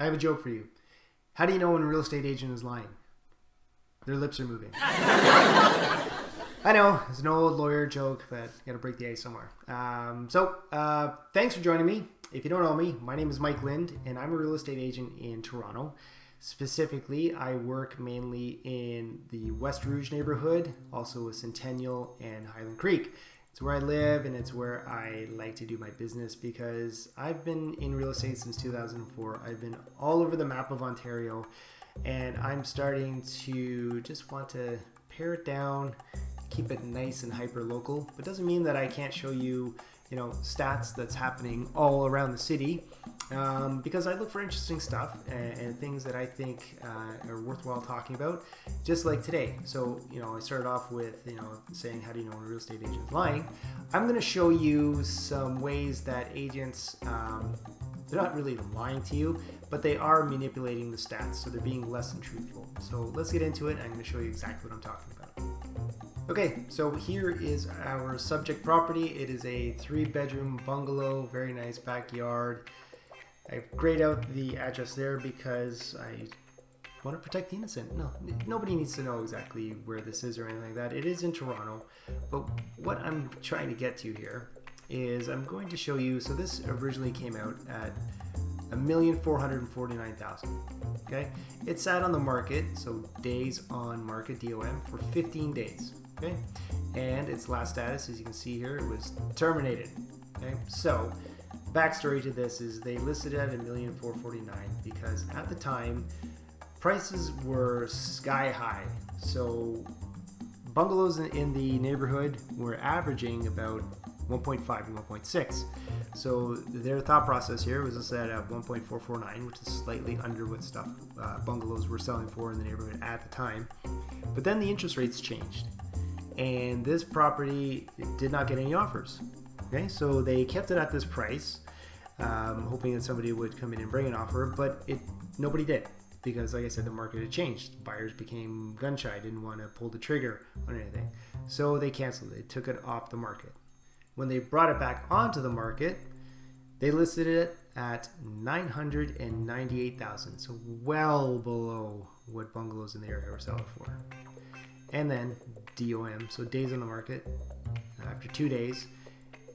I have a joke for you. How do you know when a real estate agent is lying? Their lips are moving. I know, it's an old lawyer joke, but you gotta break the ice somewhere. Thanks for joining me. If you don't know me, my name is Mike Lind, and I'm a real estate agent in Toronto. Specifically, I work mainly in the West Rouge neighborhood, also with Centennial and Highland Creek. It's where I live, and it's where I like to do my business because I've been in real estate since 2004. I've been all over the map of Ontario, and I'm starting to just want to pare it down, keep it nice and hyper local. But doesn't mean that I can't show you, stats that's happening all around the city, because I look for interesting stuff and things that I think are worthwhile talking about, just like today. So, I started off with, saying, how do you know when a real estate agent is lying? I'm going to show you some ways that agents, they're not really lying to you, but they are manipulating the stats, so they're being less than truthful. So let's get into it. I'm going to show you exactly what I'm talking about. Okay, so here is our subject property. It is a 3-bedroom bungalow, very nice backyard. I've grayed out the address there because I want to protect the innocent. No, nobody needs to know exactly where this is or anything like that. It is in Toronto, but what I'm trying to get to here is I'm going to show you, so this originally came out at $1,449,000. Okay, it sat on the market, so days on market, DOM, for 15 days. Okay, and its last status, as you can see here, it was terminated. Okay, so backstory to this is they listed it at $1,449,000 because at the time prices were sky high. So bungalows in the neighborhood were averaging about 1.5 and 1.6. So their thought process here was set at 1.449, which is slightly under what bungalows were selling for in the neighborhood at the time. But then the interest rates changed, and this property did not get any offers. Okay, so they kept it at this price, hoping that somebody would come in and bring an offer, but nobody did, because like I said, the market had changed. Buyers became gun shy, didn't want to pull the trigger on anything. So they canceled it, they took it off the market. When they brought it back onto the market, they listed it at $998,000, so well below what bungalows in the area were selling for. And then DOM, so days on the market, after 2 days,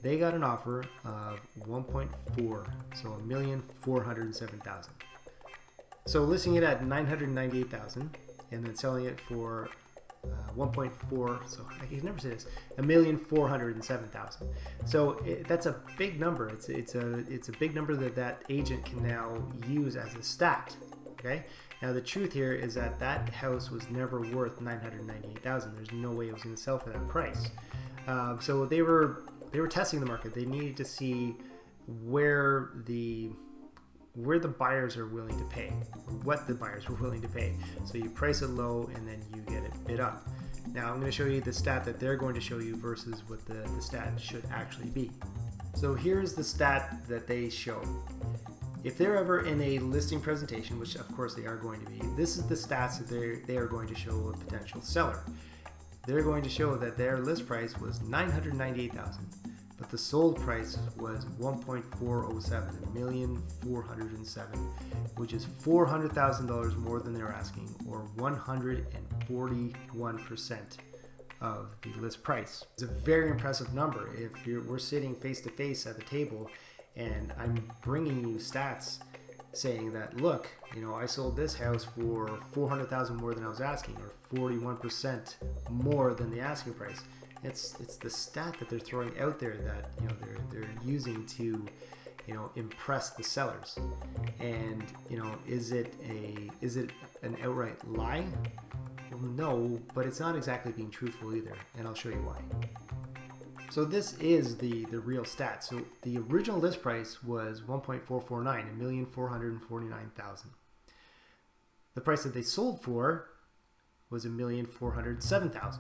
they got an offer of 1.4, so $1,407,000. So listing it at $998,000 and then selling it for 1.4, so I can never say this, $1,407,000. So that's a big number. It's a big number that agent can now use as a stat. Okay. Now the truth here is that house was never worth $998,000. There's no way it was going to sell for that price. So they were testing the market. They needed to see where the buyers are willing to pay, or what the buyers were willing to pay. So you price it low and then you get it bid up. Now I'm going to show you the stat that they're going to show you versus what the stat should actually be. So here's the stat that they show. If they're ever in a listing presentation, which of course they are going to be, this is the stats that they are going to show a potential seller. They're going to show that their list price was $998,000. But the sold price was 1.407, $1,407,000, which is $400,000 more than they're asking, or 141% of the list price. It's a very impressive number. If we're sitting face to face at the table, and I'm bringing you stats saying that, look, I sold this house for $400,000 more than I was asking, or 41% more than the asking price. It's the stat that they're throwing out there that they're using to impress the sellers. And is it an outright lie? Well, no, but it's not exactly being truthful either, and I'll show you why. So this is the real stat. So the original list price was 1.449, $1,449,000. The price that they sold for was $1,407,000.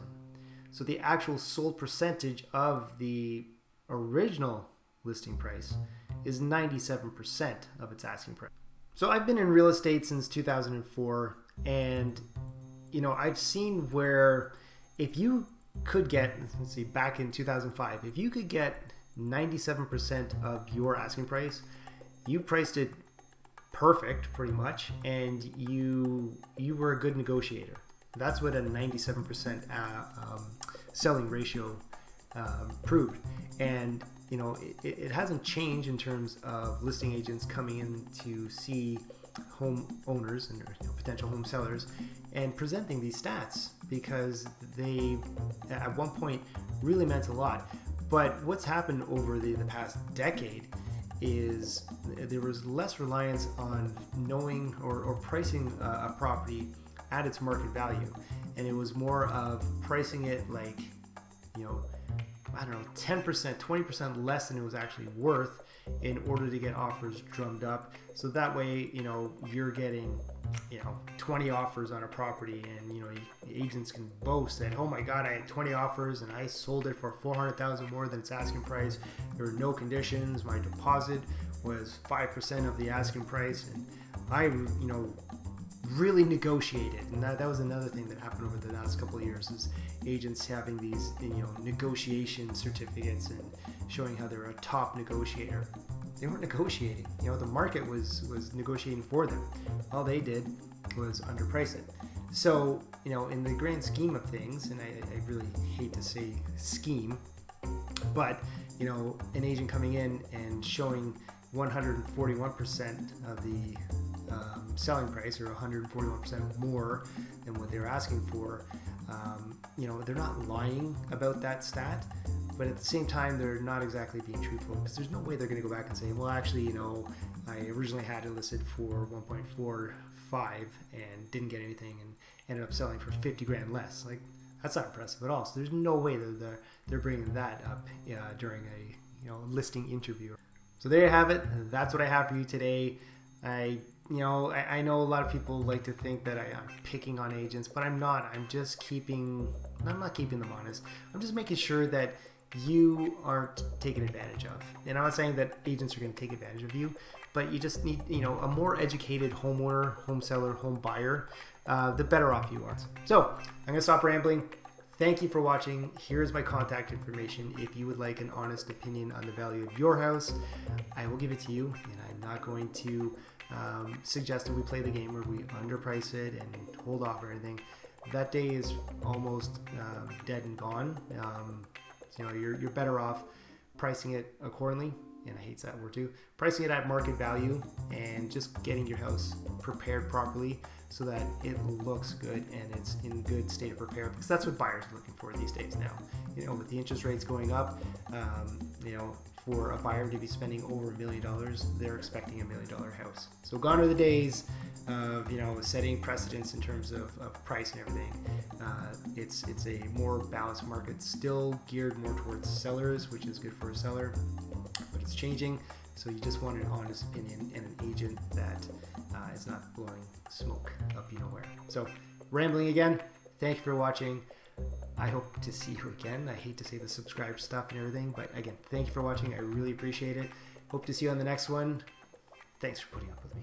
So the actual sold percentage of the original listing price is 97% of its asking price. So I've been in real estate since 2004, and I've seen where if you could get, let's see, back in 2005, if you could get 97% of your asking price, you priced it perfect pretty much, and you were a good negotiator. That's what a 97% selling ratio proved. And you know, it hasn't changed in terms of listing agents coming in to see home owners and potential home sellers and presenting these stats, because they at one point really meant a lot. But what's happened over the past decade is there was less reliance on knowing or pricing a property at its market value, and it was more of pricing it like, you know, I don't know, 10%, 20% less than it was actually worth in order to get offers drummed up. So that way, you know, you're getting, you know, 20 offers on a property, and, you know, agents can boast that, oh my God, I had 20 offers and I sold it for $400,000 more than its asking price. There were no conditions. My deposit was 5% of the asking price. And I, you know, really negotiated. And that was another thing that happened over the last couple of years, is agents having these, you know, negotiation certificates and showing how they're a top negotiator. They weren't negotiating. You know, the market was negotiating for them. All they did was underprice it. So, you know, in the grand scheme of things, and I really hate to say scheme, but, you know, an agent coming in and showing 141% of the selling price, or 141% more than what they're asking for, you know, they're not lying about that stat, but at the same time, they're not exactly being truthful, because there's no way they're going to go back and say, well, actually, you know, I originally had it listed for 1.45 and didn't get anything and ended up selling for 50 grand less. Like, that's not impressive at all. So there's no way that they're bringing that up during a, you know, listing interview. So there you have it. That's what I have for you today. I know a lot of people like to think that I'm picking on agents, but I'm not. I'm not keeping them honest. I'm just making sure that you aren't taken advantage of. And I'm not saying that agents are going to take advantage of you, but you just need, you know, a more educated homeowner, home seller, home buyer, the better off you are. So I'm going to stop rambling. Thank you for watching. Here's my contact information. If you would like an honest opinion on the value of your house, I will give it to you, and I'm not going to suggest that we play the game where we underprice it and hold off or anything. That day is almost dead and gone. You know, you're better off pricing it accordingly, and I hate that word too, pricing it at market value and just getting your house prepared properly so that it looks good and it's in good state of repair, because that's what buyers are looking for these days now. You know, with the interest rates going up, you know, for a buyer to be spending over $1 million, they're expecting $1 million house. So gone are the days of, you know, setting precedents in terms of price and everything. It's a more balanced market, still geared more towards sellers, which is good for a seller, but it's changing. So you just want an honest opinion and an agent that is not blowing smoke up you nowhere. So rambling again, thank you for watching. I hope to see you again. I hate to say the subscribe stuff and everything, but again, thank you for watching. I really appreciate it. Hope to see you on the next one. Thanks for putting up with me.